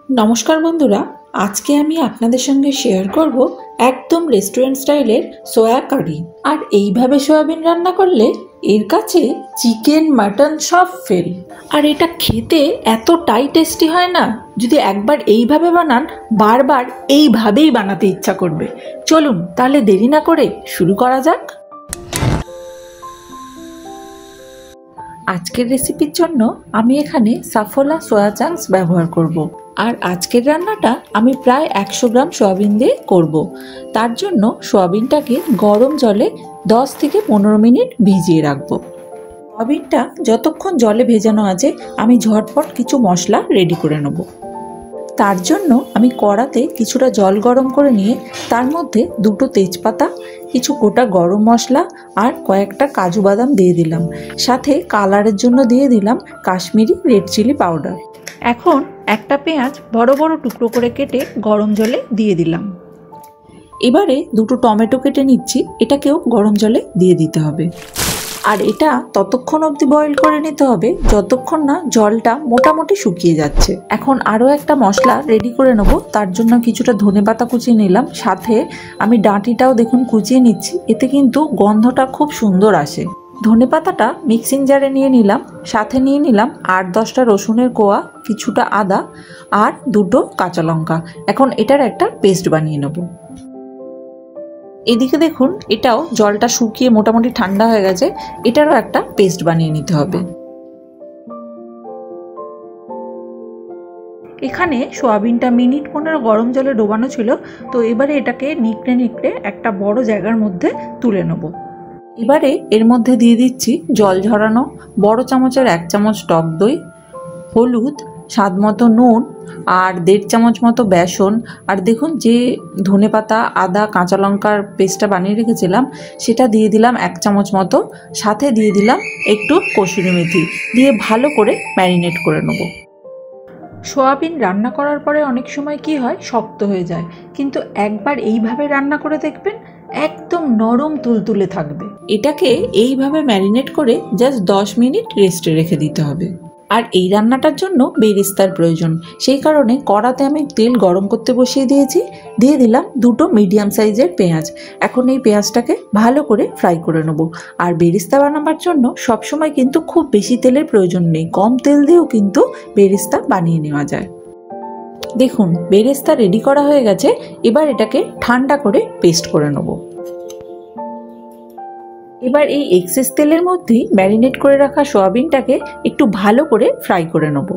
নমস্কার বন্ধুরা, আজকে আমি আপনাদের সঙ্গে শেয়ার করব একদম রেস্টুরেন্ট স্টাইলের সোয়া কারি। আর এইভাবে সয়াবিন রান্না করলে এর কাছে চিকেন মাটন সব ফেল। আর এটা খেতে এতটাই টেস্টি হয় না, যদি একবার এইভাবে বানান বারবার এইভাবেই বানাতে ইচ্ছা করবে। চলুন তাহলে দেরি না করে শুরু করা যাক। আজকের রেসিপির জন্য আমি এখানে সাফোলা সোয়া চাংস ব্যবহার করব। আর আজকের রান্নাটা আমি প্রায় 100 গ্রাম সয়াবিন দিয়ে করব। তার জন্য সয়াবিনটাকে গরম জলে 10 থেকে 15 মিনিট ভিজিয়ে রাখবো। সয়াবিনটা যতক্ষণ জলে ভেজানো আছে আমি ঝটপট কিছু মশলা রেডি করে নেব। তার জন্য আমি কড়াতে কিছুটা জল গরম করে নিয়ে তার মধ্যে 2টো তেজপাতা, কিছু গোটা গরম মশলা আর কয়েকটা কাজু বাদাম দিয়ে দিলাম। সাথে কালারের জন্য দিয়ে দিলাম কাশ্মীরি রেড চিলি পাউডার। এখন একটা পেঁয়াজ বড় বড় টুকরো করে কেটে গরম জলে দিয়ে দিলাম। এবারে 2টো টমেটো কেটে নিচ্ছি, এটাকেও গরম জলে দিয়ে দিতে হবে। আর এটা ততক্ষণ অবধি বয়েল করে নিতে হবে যতক্ষণ না জলটা মোটামুটি শুকিয়ে যাচ্ছে। এখন আরও একটা মশলা রেডি করে নেব। তার জন্য কিছুটা ধনেপাতা কুচিয়ে নিলাম, সাথে আমি ডাঁটিটাও দেখুন কুচিয়ে নিচ্ছি, এতে কিন্তু গন্ধটা খুব সুন্দর আসে। ধনেপাতাটা মিক্সিং জারে নিয়ে নিলাম, সাথে নিয়ে নিলাম 8-10টা রসুনের কোয়া, কিছুটা আদা আর 2টো কাঁচা লঙ্কা। এখন এটার একটা পেস্ট বানিয়ে নেব। এদিকে দেখুন এটাও জলটা শুকিয়ে মোটামুটি ঠান্ডা হয়ে গেছে, এটারও একটা পেস্ট বানিয়ে নিতে হবে। এখানে সোয়াবিনটা মিনিট 15 গরম জলে ডোবানো ছিল, তো এবারে এটাকে নিকড়ে নিকড়ে একটা বড় জায়গার মধ্যে তুলে নেব। এবারে এর মধ্যে দিয়ে দিচ্ছি জল ঝরানো বড় চামচের 1 চামচ টক দই, হলুদ, স্বাদ মতো নুন আর 1.5 চামচ মতো বেসন। আর দেখুন যে ধনেপাতা, আদা, কাঁচা লঙ্কার পেস্টটা বানিয়ে রেখেছিলাম সেটা দিয়ে দিলাম 1 চামচ মতো, সাথে দিয়ে দিলাম একটু কসুরি মেথি, দিয়ে ভালো করে ম্যারিনেট করে নেব। সোয়াবিন রান্না করার পরে অনেক সময় কি হয়, শক্ত হয়ে যায়, কিন্তু একবার এইভাবে রান্না করে দেখবেন একদম নরম তুলতুলে থাকবে। এটাকে এইভাবে ম্যারিনেট করে জাস্ট 10 মিনিট রেস্টে রেখে দিতে হবে। আর এই রান্নাটার জন্য বেরেস্তার প্রয়োজন, সেই কারণে কড়াতে আমি তেল গরম করতে বসিয়ে দিয়েছি। দিয়ে দিলাম 2টো মিডিয়াম সাইজের পেঁয়াজ। এখন এই পেঁয়াজটাকে ভালো করে ফ্রাই করে নেব। আর বেরেস্তা বানাবার জন্য সবসময় কিন্তু খুব বেশি তেলের প্রয়োজন নেই, কম তেল দিয়েও কিন্তু বেরেস্তা বানিয়ে নেওয়া যায়। দেখুন বেরেস্তা রেডি করা হয়ে গেছে, এবার এটাকে ঠান্ডা করে পেস্ট করে নেব। এবার এই এক্সেস তেলের মধ্যেই ম্যারিনেট করে রাখা সয়াবিনটাকে একটু ভালো করে ফ্রাই করে নেব।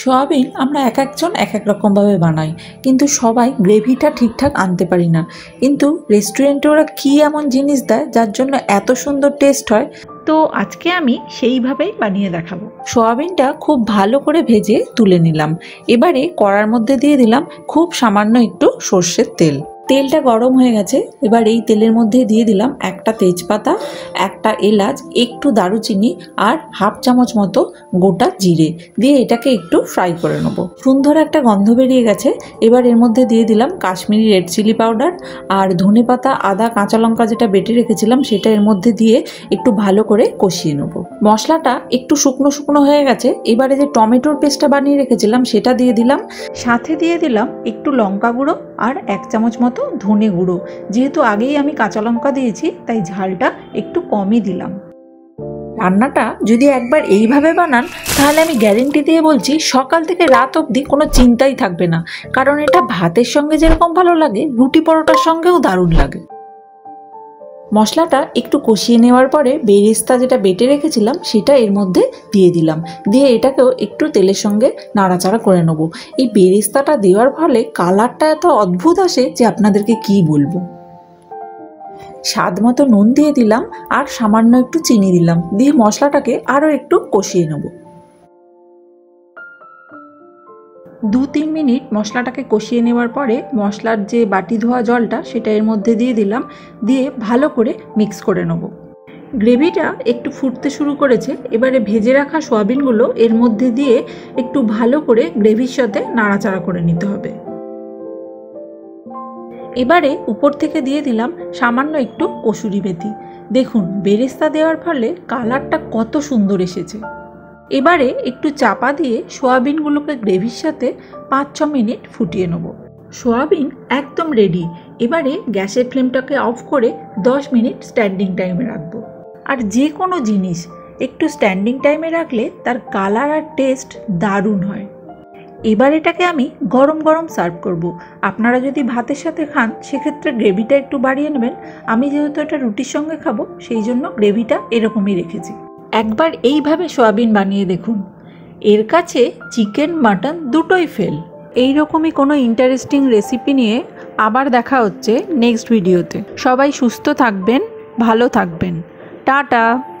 সয়াবিন আমরা একজন এক এক রকমভাবে বানাই, কিন্তু সবাই গ্রেভিটা ঠিকঠাক আনতে পারি না। কিন্তু রেস্টুরেন্টে ওরা কী এমন জিনিস দেয় যার জন্য এত সুন্দর টেস্ট হয়, তো আজকে আমি সেইভাবেই বানিয়ে দেখাবো। সয়াবিনটা খুব ভালো করে ভেজে তুলে নিলাম। এবারে কড়ার মধ্যে দিয়ে দিলাম খুব সামান্য একটু সর্ষের তেল। তেলটা গরম হয়ে গেছে, এবার এই তেলের মধ্যে দিয়ে দিলাম একটা তেজপাতা, একটা এলাচ, একটু দারুচিনি আর 1/2 চামচ মতো গোটা জিরে, দিয়ে এটাকে একটু ফ্রাই করে নেব। সুন্দর একটা গন্ধ বেরিয়ে গেছে। এবার এর মধ্যে দিয়ে দিলাম কাশ্মীরি রেড চিলি পাউডার আর ধনেপাতা, আদা, কাঁচা লঙ্কা যেটা বেটে রেখেছিলাম সেটা এর মধ্যে দিয়ে একটু ভালো করে কষিয়ে নেব। মশলাটা একটু শুকনো শুকনো হয়ে গেছে, এবারে যে টমেটোর পেস্টটা বানিয়ে রেখেছিলাম সেটা দিয়ে দিলাম, সাথে দিয়ে দিলাম একটু লঙ্কা গুঁড়ো আর 1 চামচ মতো ধনে গুঁড়ো। যেহেতু আগেই আমি কাঁচা লঙ্কা দিয়েছি তাই ঝালটা একটু কমই দিলাম। রান্নাটা যদি একবার এইভাবে বানান তাহলে আমি গ্যারেন্টি দিয়ে বলছি সকাল থেকে রাত অবধি কোনো চিন্তাই থাকবে না, কারণ এটা ভাতের সঙ্গে যেরকম ভালো লাগে রুটি পরোটার সঙ্গেও দারুণ লাগে। মশলাটা একটু কষিয়ে নেওয়ার পরে বেরেস্তা যেটা বেটে রেখেছিলাম সেটা এর মধ্যে দিয়ে দিলাম, দিয়ে এটাকেও একটু তেলের সঙ্গে নাড়াচাড়া করে নেব। এই বেরেস্তাটা দেওয়ার ফলে কালারটা এত অদ্ভুত আসে যে আপনাদেরকে কি বলবো। স্বাদ মতো নুন দিয়ে দিলাম আর সামান্য একটু চিনি দিলাম, দিয়ে মশলাটাকে আরও একটু কষিয়ে নেব। 2-3 মিনিট মশলাটাকে কষিয়ে নেওয়ার পরে মশলার যে বাটি ধোয়া জলটা সেটা এর মধ্যে দিয়ে দিলাম, দিয়ে ভালো করে মিক্স করে নেব। গ্রেভিটা একটু ফুটতে শুরু করেছে, এবারে ভেজে রাখা সয়াবিনগুলো এর মধ্যে দিয়ে একটু ভালো করে গ্রেভির সাথে নাড়াচাড়া করে নিতে হবে। এবারে উপর থেকে দিয়ে দিলাম সামান্য একটু কসুরি মেথি। দেখুন বেরেস্তা দেওয়ার ফলে কালারটা কত সুন্দর এসেছে। এবারে একটু চাপা দিয়ে সোয়াবিনগুলোকে গ্রেভির সাথে 5-6 মিনিট ফুটিয়ে নেব। সোয়াবিন একদম রেডি। এবারে গ্যাসের ফ্লেমটাকে অফ করে 10 মিনিট স্ট্যান্ডিং টাইমে রাখবো। আর যে কোনো জিনিস একটু স্ট্যান্ডিং টাইমে রাখলে তার কালার আর টেস্ট দারুণ হয়। এবার এটাকে আমি গরম গরম সার্ভ করব। আপনারা যদি ভাতের সাথে খান সেক্ষেত্রে গ্রেভিটা একটু বাড়িয়ে নেবেন। আমি যেহেতু এটা রুটির সঙ্গে খাবো সেই জন্য গ্রেভিটা এরকমই রেখেছি। একবার এইভাবে সোয়াবিন বানিয়ে দেখুন। এর কাছে চিকেন মাটন দুটোই ফেল। এইরকমই কোনো ইন্টারেস্টিং রেসিপি নিয়ে আবার দেখা হচ্ছে নেক্সট ভিডিওতে। সবাই সুস্থ থাকবেন, ভালো থাকবেন। টাটা।